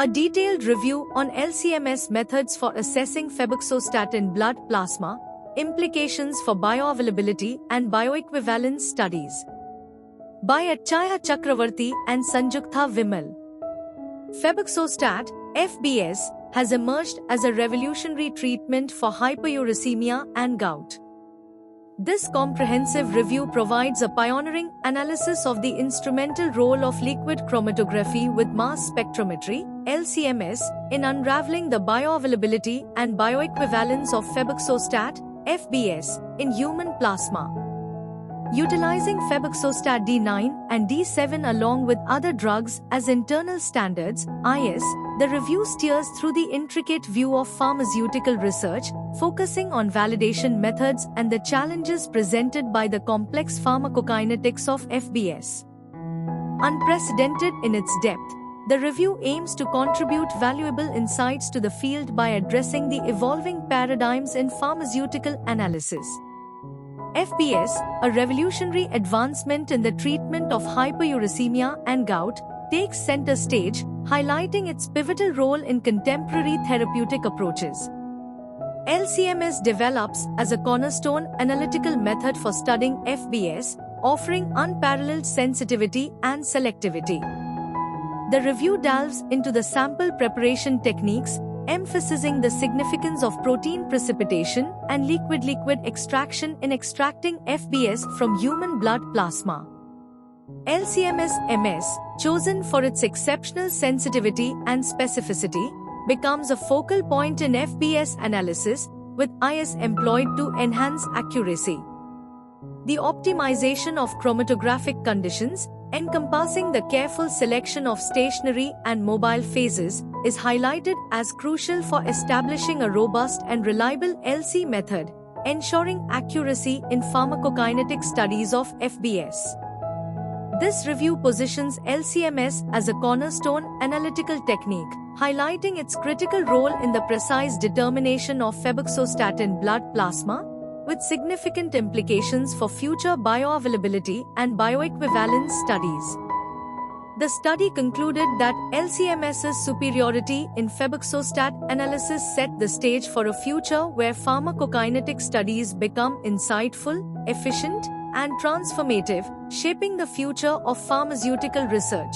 A detailed review on LCMS methods for assessing febuxostat blood plasma, implications for bioavailability and bioequivalence studies. By Achaya Chakravarti and Sanjuktha Vimal. Febuxostat, FBS, has emerged as a revolutionary treatment for hyperuricemia and gout. This comprehensive review provides a pioneering analysis of the instrumental role of liquid chromatography with mass spectrometry, LCMS, in unraveling the bioavailability and bioequivalence of febuxostat, FBS, in human plasma. Utilizing febuxostat D9 and D7 along with other drugs as internal standards, IS, the review steers through the intricate view of pharmaceutical research, focusing on validation methods and the challenges presented by the complex pharmacokinetics of FBS. Unprecedented in its depth, the review aims to contribute valuable insights to the field by addressing the evolving paradigms in pharmaceutical analysis. FBS, a revolutionary advancement in the treatment of hyperuricemia and gout, takes center stage, highlighting its pivotal role in contemporary therapeutic approaches. LCMS develops as a cornerstone analytical method for studying FBS, offering unparalleled sensitivity and selectivity. The review delves into the sample preparation techniques, emphasizing the significance of protein precipitation and liquid-liquid extraction in extracting FBS from human blood plasma. LCMS-MS, chosen for its exceptional sensitivity and specificity, becomes a focal point in FBS analysis, with IS employed to enhance accuracy. The optimization of chromatographic conditions, encompassing the careful selection of stationary and mobile phases, is highlighted as crucial for establishing a robust and reliable LC method, ensuring accuracy in pharmacokinetic studies of FBS. This review positions LCMS as a cornerstone analytical technique, highlighting its critical role in the precise determination of febuxostat blood plasma, with significant implications for future bioavailability and bioequivalence studies. The study concluded that LCMS's superiority in febuxostat analysis set the stage for a future where pharmacokinetic studies become insightful, efficient, and transformative, shaping the future of pharmaceutical research.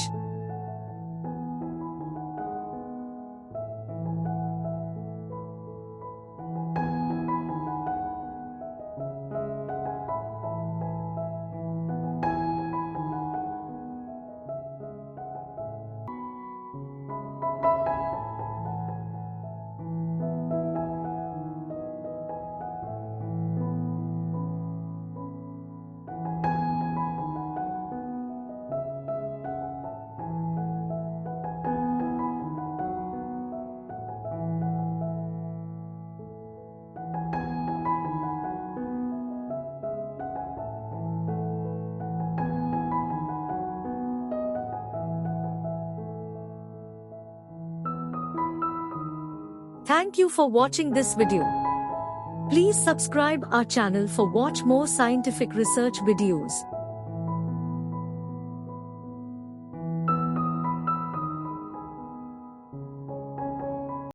Thank you for watching this video. Please subscribe our channel for watch more scientific research videos.